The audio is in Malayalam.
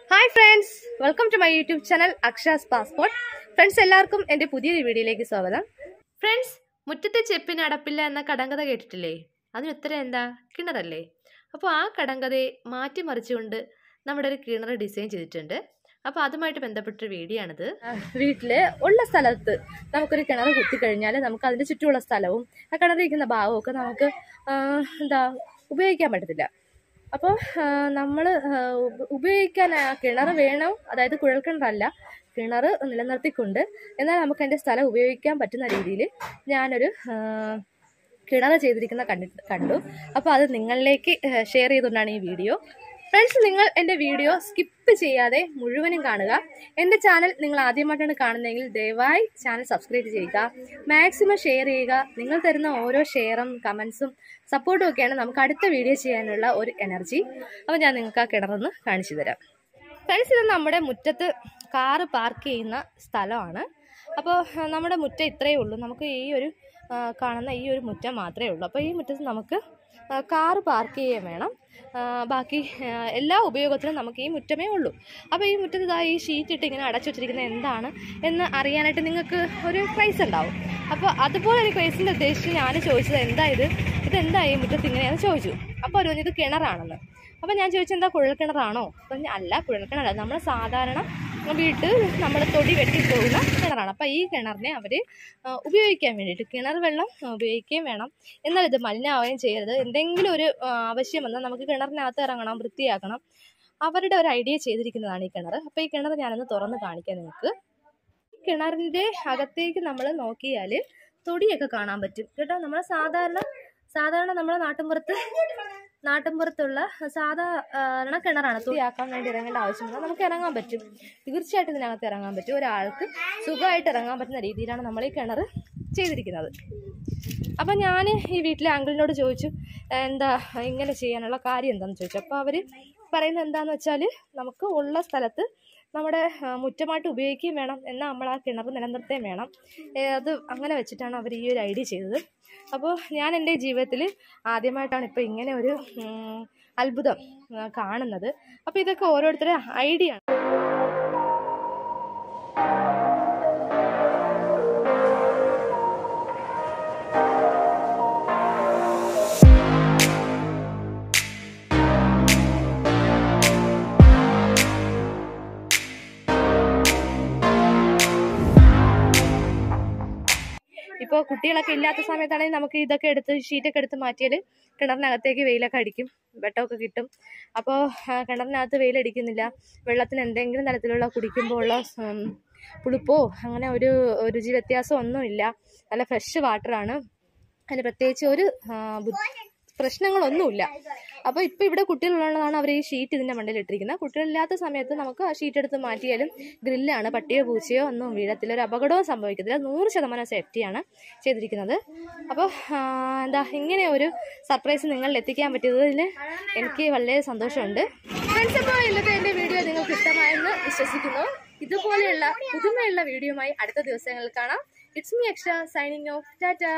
Hi friends, welcome to my YouTube channel Aksha's passport. Friends, എല്ലാവർക്കും എൻ്റെ പുതിയൊരു വീഡിയോയിലേക്ക് സ്വാഗതം. ഫ്രണ്ട്സ്, മുറ്റത്തെ ചെപ്പിന് അടപ്പില്ല എന്ന കടങ്കഥ കേട്ടിട്ടില്ലേ? അതിനുത്തരം എന്താ? കിണറല്ലേ. അപ്പോൾ ആ കടങ്കഥയെ മാറ്റിമറിച്ചുകൊണ്ട് നമ്മുടെ ഒരു കിണർ ഡിസൈൻ ചെയ്തിട്ടുണ്ട്. അപ്പോൾ അതുമായിട്ട് ബന്ധപ്പെട്ടൊരു വീഡിയോ ആണിത്. വീട്ടിൽ ഉള്ള സ്ഥലത്ത് നമുക്കൊരു കിണർ കുത്തിക്കഴിഞ്ഞാൽ നമുക്ക് അതിൻ്റെ ചുറ്റുമുള്ള സ്ഥലവും ആ കിണറിരിക്കുന്ന ഭാഗവും ഒക്കെ നമുക്ക് ഉപയോഗിക്കാൻ പറ്റത്തില്ല. അപ്പോൾ നമ്മൾ ഉപയോഗിക്കാൻ കിണർ വേണം, അതായത് കുഴൽക്കിണറല്ല, കിണർ നിലനിർത്തിക്കൊണ്ട് എന്നാൽ നമുക്ക് എൻ്റെ സ്ഥലം ഉപയോഗിക്കാൻ പറ്റുന്ന രീതിയിൽ ഞാനൊരു കിണർ ചെയ്തിരിക്കുന്ന കണ്ടു. അപ്പോൾ അത് നിങ്ങളിലേക്ക് ഷെയർ ചെയ്തുകൊണ്ടാണ് ഈ വീഡിയോ. ഫ്രണ്ട്സ്, നിങ്ങൾ എൻ്റെ വീഡിയോ സ്കിപ്പ് ചെയ്യാതെ മുഴുവനും കാണുക. എൻ്റെ ചാനൽ നിങ്ങൾ ആദ്യമായിട്ടാണ് കാണുന്നതെങ്കിൽ ദയവായി ചാനൽ സബ്സ്ക്രൈബ് ചെയ്യുക, മാക്സിമം ഷെയർ ചെയ്യുക. നിങ്ങൾ തരുന്ന ഓരോ ഷെയറും കമൻസും സപ്പോർട്ടും ഒക്കെയാണ് നമുക്ക് അടുത്ത വീഡിയോ ചെയ്യാനുള്ള ഒരു എനർജി. അപ്പോൾ ഞാൻ നിങ്ങൾക്ക് ആ കിണറൊന്ന് കാണിച്ചു തരാം. ഫ്രണ്ട്സ്, ഇത് നമ്മുടെ മുറ്റത്ത് കാറ് പാർക്ക് ചെയ്യുന്ന സ്ഥലമാണ്. അപ്പോൾ നമ്മുടെ മുറ്റം ഇത്രയേ ഉള്ളൂ. നമുക്ക് ഈ ഒരു കാണുന്ന ഈ ഒരു മുറ്റം മാത്രമേ ഉള്ളൂ. അപ്പോൾ ഈ മുറ്റത്ത് നമുക്ക് കാറ് പാർക്ക് ചെയ്യാൻ വേണം. ബാക്കി എല്ലാ ഉപയോഗത്തിനും നമുക്ക് ഈ മുറ്റമേ ഉള്ളൂ. അപ്പോൾ ഈ മുറ്റത്ത് ഈ ഷീറ്റ് ഇട്ട് ഇങ്ങനെ അടച്ചു വെച്ചിരിക്കുന്നത് എന്താണ് എന്ന് അറിയാനായിട്ട് നിങ്ങൾക്ക് ഒരു ക്രൈസ് ഉണ്ടാവും. അപ്പോൾ അതുപോലെ ഒരു ക്രൈസിൻ്റെ ഉദ്ദേശിച്ച് ഞാൻ ചോദിച്ചത് ഇതെന്താ ഈ മുറ്റത്ത് ഇങ്ങനെയാണെന്ന് ചോദിച്ചു. അപ്പോൾ അവർ ഇത് കിണറാണെന്ന്. അപ്പോൾ ഞാൻ ചോദിച്ചത് എന്താ കുഴൽക്കിണറാണോ? അപ്പം അല്ല, കുഴൽക്കിണറല്ല, നമ്മൾ സാധാരണ വീട്ടിൽ നമ്മൾ തൊടി വെട്ടിപ്പോകുന്ന കിണറാണ്. അപ്പോൾ ഈ കിണറിനെ അവർ ഉപയോഗിക്കാൻ വേണ്ടിയിട്ട് കിണർ വെള്ളം ഉപയോഗിക്കുകയും വേണം, എന്നാൽ ഇത് മലിനമാവുകയും ചെയ്യരുത്. എന്തെങ്കിലും ഒരു ആവശ്യം വന്നാൽ നമുക്ക് കിണറിനകത്ത് ഇറങ്ങണം, വൃത്തിയാക്കണം. അവരുടെ ഒരു ഐഡിയ ചെയ്തിരിക്കുന്നതാണ് ഈ കിണർ. അപ്പോൾ ഈ കിണർ ഞാനൊന്ന് തുറന്ന് കാണിക്കാം നിങ്ങൾക്ക്. കിണറിൻ്റെ അകത്തേക്ക് നമ്മൾ നോക്കിയാൽ തൊടിയൊക്കെ കാണാൻ പറ്റും കേട്ടോ. നമ്മൾ സാധാരണ നമ്മുടെ നാട്ടിൻപുറത്തുള്ള സാധാരണ കിണറാണ്. തൊടിയാക്കാൻ വേണ്ടി ഇറങ്ങേണ്ട ആവശ്യമില്ല, നമുക്ക് ഇറങ്ങാൻ പറ്റും. തീർച്ചയായിട്ടും ഇതിനകത്ത് ഇറങ്ങാൻ പറ്റും. ഒരാൾക്ക് സുഖമായിട്ട് ഇറങ്ങാൻ പറ്റുന്ന രീതിയിലാണ് നമ്മൾ ഈ കിണർ ചെയ്തിരിക്കുന്നത്. അപ്പം ഞാൻ ഈ വീട്ടിലെ അങ്കിളിനോട് ചോദിച്ചു, എന്താ ഇങ്ങനെ ചെയ്യാനുള്ള കാര്യം എന്താണെന്ന് ചോദിച്ചു. അപ്പോൾ അവർ പറയുന്നത് എന്താണെന്ന് വെച്ചാൽ, നമുക്ക് ഉള്ള സ്ഥലത്ത് നമ്മുടെ മുറ്റമായിട്ട് ഉപയോഗിക്കുകയും വേണം, എന്നാൽ നമ്മൾ ആ കിണർ നിലനിർത്തുകയും വേണം. അത് അങ്ങനെ വെച്ചിട്ടാണ് അവർ ഈ ഒരു ഐഡിയ ചെയ്തത്. അപ്പോൾ ഞാൻ എൻ്റെ ജീവിതത്തിൽ ആദ്യമായിട്ടാണ് ഇപ്പോൾ ഇങ്ങനെ ഒരു അത്ഭുതം കാണുന്നത്. അപ്പോൾ ഇതൊക്കെ ഓരോരുത്തരുടെ ഐഡിയ ആണ്. ഇപ്പോൾ കുട്ടികളൊക്കെ ഇല്ലാത്ത സമയത്താണെങ്കിൽ നമുക്ക് ഇതൊക്കെ ഷീറ്റൊക്കെ എടുത്ത് മാറ്റിയാൽ കിണറിനകത്തേക്ക് വെയിലൊക്കെ അടിക്കും, വെട്ടമൊക്കെ കിട്ടും. അപ്പോൾ കിണറിനകത്ത് വെയിലടിക്കുന്നില്ല, വെള്ളത്തിന് എന്തെങ്കിലും തരത്തിലുള്ള കുടിക്കുമ്പോൾ ഉള്ള പുളിപ്പോ അങ്ങനെ ഒരു രുചി വ്യത്യാസം ഒന്നുമില്ല. നല്ല ഫ്രഷ് വാട്ടറാണ്, അതിന് പ്രത്യേകിച്ച് ഒരു പ്രശ്നങ്ങളൊന്നുമില്ല. അപ്പോൾ ഇപ്പോൾ ഇവിടെ കുട്ടികളുള്ളതാണ് അവർ ഈ ഷീറ്റ് ഇതിൻ്റെ മണ്ടയിൽ ഇട്ടിരിക്കുന്നത്. കുട്ടികളില്ലാത്ത സമയത്ത് നമുക്ക് ആ ഷീറ്റ് എടുത്ത് മാറ്റിയാലും ഗ്രില്ലാണ്, പട്ടിയോ പൂച്ചയോ ഒന്നും വീഴത്തില്ല, ഒരു അപകടവും സംഭവിക്കത്തില്ല. 100% സേഫ്റ്റിയാണ് ചെയ്തിരിക്കുന്നത്. അപ്പോൾ ഇങ്ങനെ ഒരു സർപ്രൈസ് നിങ്ങളിൽ എത്തിക്കാൻ പറ്റിയതിൽ എനിക്ക് വളരെ സന്തോഷമുണ്ട്. ഫ്രണ്ട്സ്, അപ്പോൾ ഇന്നത്തെ എൻ്റെ വീഡിയോ നിങ്ങൾക്ക് ഇഷ്ടമായെന്ന് വിശ്വസിക്കുന്നു. ഇതുപോലെയുള്ള പുതുമയുള്ള വീഡിയോയുമായി അടുത്ത ദിവസങ്ങളിൽ കാണാം. It's me Aksha, signing off. Tata.